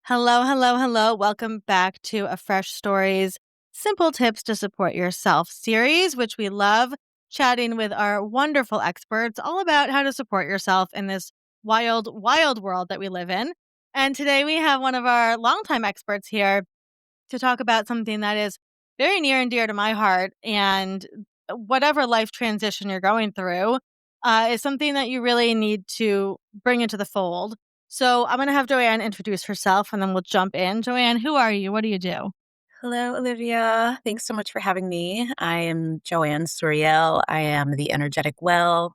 Hello, hello, hello. Welcome back to a Fresh Stories Simple Tips to Support Yourself series, which we love chatting with our wonderful experts all about how to support yourself in this wild, wild world that we live in. And today we have one of our longtime experts here to talk about something that is very near and dear to my heart. And whatever life transition you're going through is something that you really need to bring into the fold. So I'm going to have Jo-Anne introduce herself and then we'll jump in. Jo-Anne, who are you? What do you do? Hello, Olivia. Thanks so much for having me. I am Jo-Anne Suriel. I am the energetic well,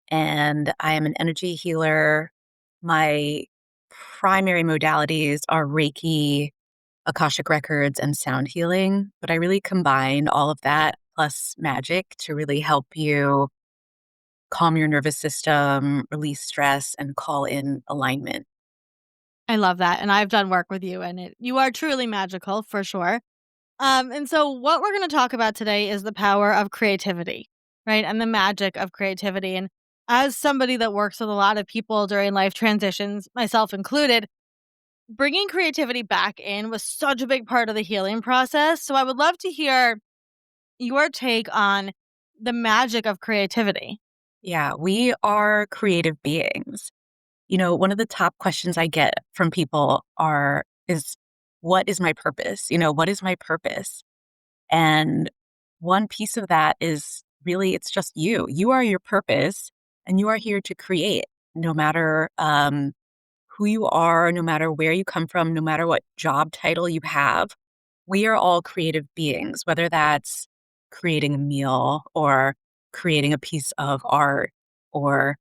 and I am an energy healer. My primary modalities are Reiki, Akashic Records, and sound healing, but I really combine all of that plus magic to really help you calm your nervous system, release stress, and call in alignment. I love that. And I've done work with you and you are truly magical for sure. And so what we're going to talk about today is the power of creativity, right? And the magic of creativity. And as somebody that works with a lot of people during life transitions, myself included, bringing creativity back in was such a big part of the healing process. So I would love to hear your take on the magic of creativity. Yeah, we are creative beings. One of the top questions I get from people is what is my purpose? What is my purpose? And one piece of that is really it's just you. You are your purpose and you are here to create no matter who you are, no matter where you come from, no matter what job title you have. We are all creative beings, whether that's creating a meal or creating a piece of art or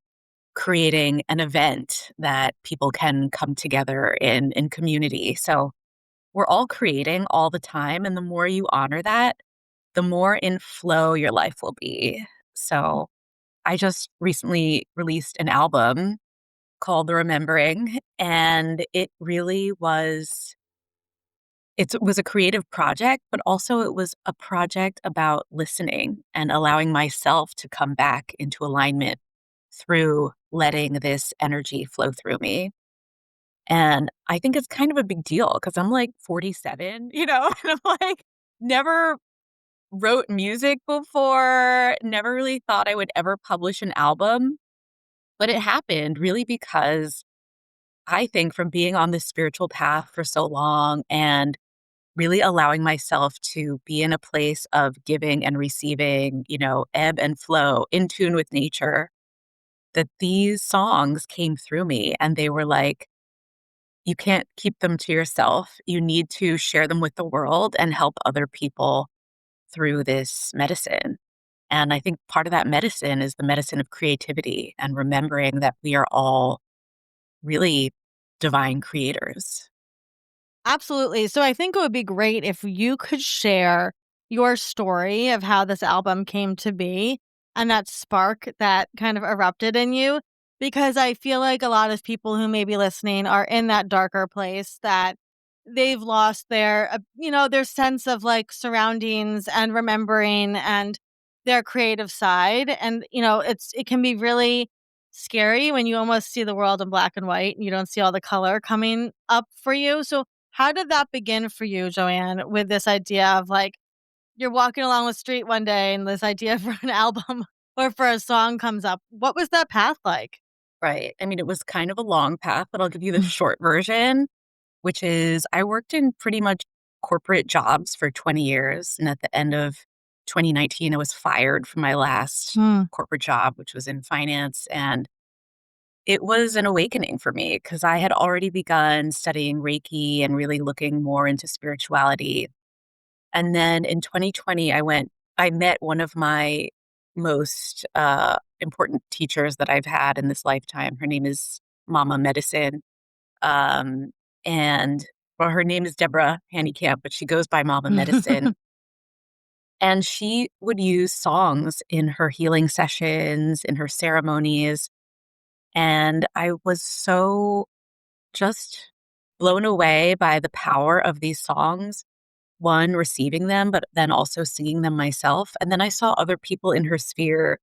creating an event that people can come together in community. So we're all creating all the time. And the more you honor that, the more in flow your life will be. So I just recently released an album called The Remembering, and it was a creative project, but also it was a project about listening and allowing myself to come back into alignment through letting this energy flow through me. And I think it's kind of a big deal because I'm like 47, and I'm like, never wrote music before, never really thought I would ever publish an album. But it happened really because I think from being on this spiritual path for so long and really allowing myself to be in a place of giving and receiving, ebb and flow, in tune with nature, that these songs came through me and they were like, you can't keep them to yourself. You need to share them with the world and help other people through this medicine. And I think part of that medicine is the medicine of creativity and remembering that we are all really divine creators. Absolutely. So I think it would be great if you could share your story of how this album came to be and that spark that kind of erupted in you. Because I feel like a lot of people who may be listening are in that darker place that they've lost their sense of like surroundings and remembering and their creative side. And, it can be really scary when you almost see the world in black and white and you don't see all the color coming up for you. So how did that begin for you, Jo-Anne, with this idea of like you're walking along the street one day and this idea for an album or for a song comes up? What was that path like? Right. I mean, it was kind of a long path, but I'll give you the short version, which is I worked in pretty much corporate jobs for 20 years. And at the end of 2019, I was fired from my last Mm. corporate job, which was in finance. And it was an awakening for me because I had already begun studying Reiki and really looking more into spirituality. And then in 2020, I met one of my most important teachers that I've had in this lifetime. Her name is Mama Medicine. Um, and well, her name is Deborah Handycamp, but she goes by Mama Medicine. And she would use songs in her healing sessions, in her ceremonies. And I was so just blown away by the power of these songs. One, receiving them, but then also singing them myself. And then I saw other people in her sphere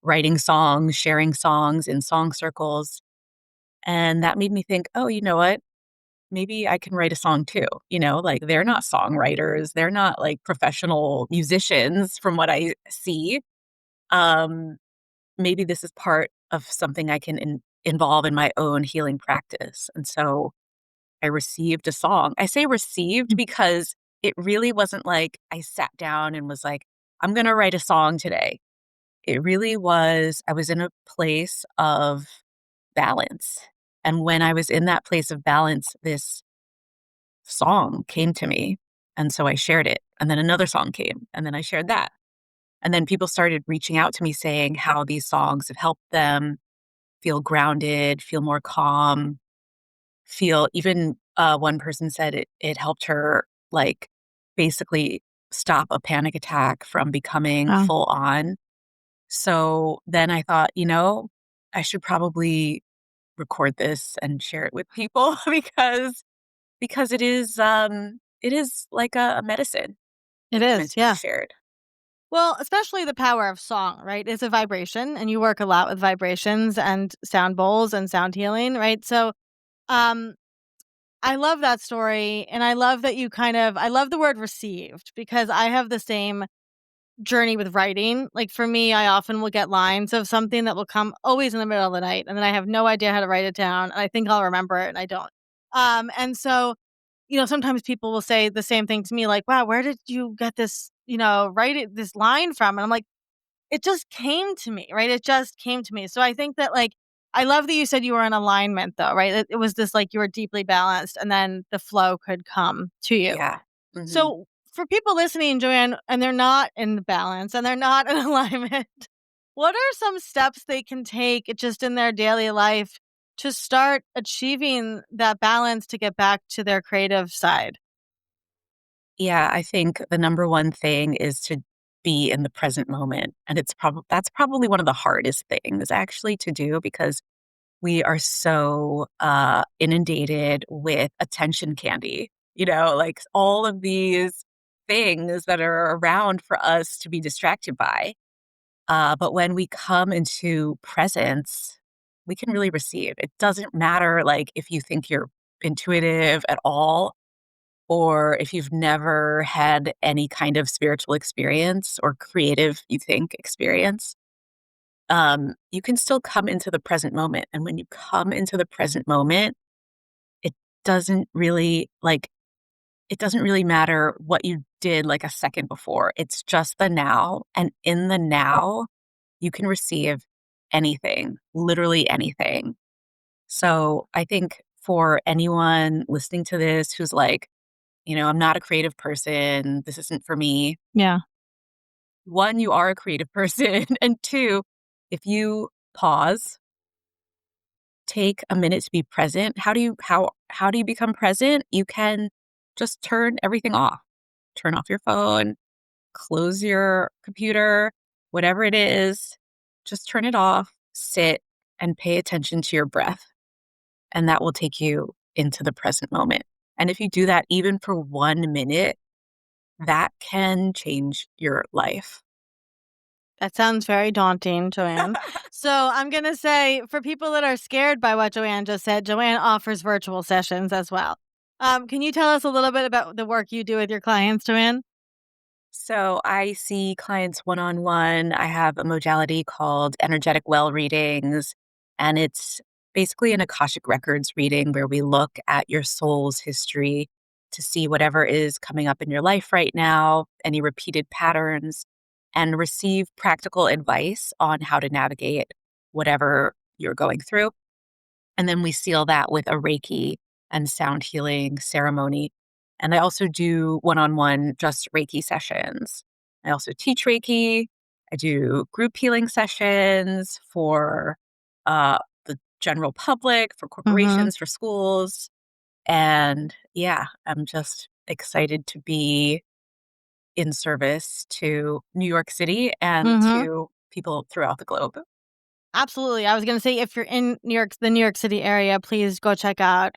writing songs, sharing songs in song circles. And that made me think, oh, you know what? maybe I can write a song too. Like they're not songwriters, they're not like professional musicians from what I see. Um, Maybe this is part of something I can involve in my own healing practice. And so I received a song. I say received because it really wasn't like I sat down and was like, I'm going to write a song today. It really was, I was in a place of balance. And when I was in that place of balance, this song came to me. And so I shared it. And then another song came. And then I shared that. And then people started reaching out to me saying how these songs have helped them feel grounded, feel more calm, feel even one person said it helped her like basically stop a panic attack from becoming Wow. full on. So then I thought, I should probably record this and share it with people because it is like a medicine. It It's is, meant to be yeah. shared. Well, especially the power of song, right? It's a vibration, and you work a lot with vibrations and sound bowls and sound healing, right? So, um, I love that story, and I love that I love the word received because I have the same journey with writing. Like, for me, I often will get lines of something that will come always in the middle of the night, and then I have no idea how to write it down, and I think I'll remember it, and I don't. And so, sometimes people will say the same thing to me, like, "Wow, where did you get this, write it this line from?" And I'm like, it just came to me, right? It just came to me. So I think that, like, I love that you said you were in alignment though, right? It was this, like, you were deeply balanced and then the flow could come to you. Yeah. Hmm. So for people listening, Joanne, and they're not in the balance and they're not in alignment, what are some steps they can take just in their daily life to start achieving that balance to get back to their creative side? Yeah, I think the number one thing is to be in the present moment. And that's probably one of the hardest things actually to do because we are so inundated with attention candy, like all of these things that are around for us to be distracted by. But when we come into presence, we can really receive. It doesn't matter like if you think you're intuitive at all or if you've never had any kind of spiritual experience or creative, you think, experience, you can still come into the present moment. And when you come into the present moment, it doesn't really it doesn't really matter what you did like a second before. It's just the now. And in the now, you can receive anything, literally anything. So I think for anyone listening to this who's like, I'm not a creative person. This isn't for me. Yeah, One, you are a creative person. And two, if you pause, take a minute to be present, how do you become present? You can just turn everything off. Turn off your phone, close your computer, whatever it is, just turn it off, sit and pay attention to your breath. And that will take you into the present moment. And if you do that even for 1 minute, that can change your life. that sounds very daunting, Joanne. So I'm going to say for people that are scared by what Joanne just said, Joanne offers virtual sessions as well. Can you tell us a little bit about the work you do with your clients, Joanne? So I see clients one on one. I have a modality called energetic well readings, and it's basically an Akashic Records reading where we look at your soul's history to see whatever is coming up in your life right now, any repeated patterns, and receive practical advice on how to navigate whatever you're going through. And then we seal that with a Reiki and sound healing ceremony. And I also do one on one just Reiki sessions. I also teach Reiki. I do group healing sessions for the general public, for Mhm. corporations, for schools. And yeah, I'm just excited to be in service to New York City and Mhm. to people throughout the globe. Absolutely. I was going to say if you're in the New York City area, please go check out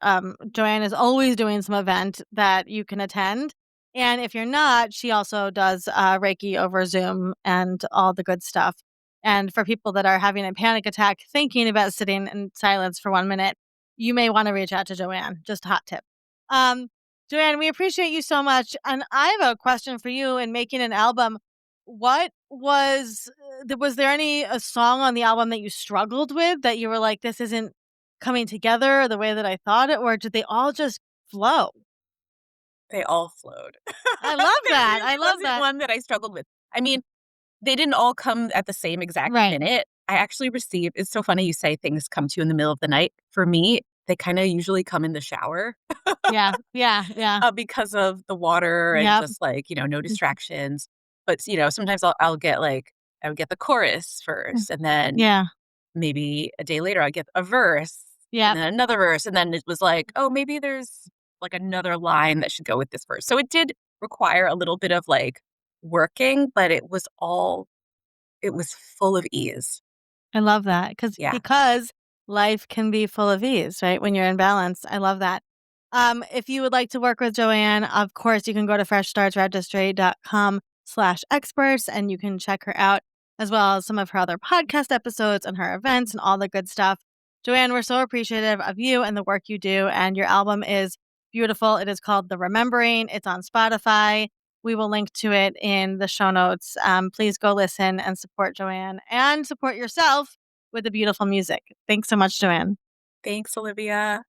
Joanne is always doing some event that you can attend. And if you're not, she also does Reiki over Zoom and all the good stuff. And for people that are having a panic attack thinking about sitting in silence for 1 minute, you may want to reach out to Joanne. Just a hot tip. Um, Jo-Anne, we appreciate you so much. And I have a question for you in making an album. What was there any a song on the album that you struggled with that you were like, this isn't coming together the way that I thought it, or did they all just flow? They all flowed. I love There that. really I love wasn't that. one that I struggled with. I mean, they didn't all come at the same exact Right. minute. I actually received it's so funny you say things come to you in the middle of the night. For me, they kinda usually come in the shower, Yeah. Yeah. Yeah. because of the water and Yep. just, like, no distractions. But, sometimes I'll get, like I would get the chorus first, and then Yeah. maybe a day later, I get a verse, and Yep. then another verse, and then it was like, "Oh, maybe there's, like, another line that should go with this verse." So it did require a little bit of, like, working, but it was full of ease. I love that Yeah. because life can be full of ease, right? When you're in balance. I love that. If you would like to work with Jo-Anne, of course, you can go to freshstartsregistry.com/experts and you can check her out as well as some of her other podcast episodes and her events and all the good stuff. Jo-Anne, we're so appreciative of you and the work you do. And your album is beautiful. It is called The Remembering. It's on Spotify. We will link to it in the show notes. Please go listen and support Jo-Anne and support yourself with the beautiful music. Thanks so much, Jo-Anne. Thanks, Olivia.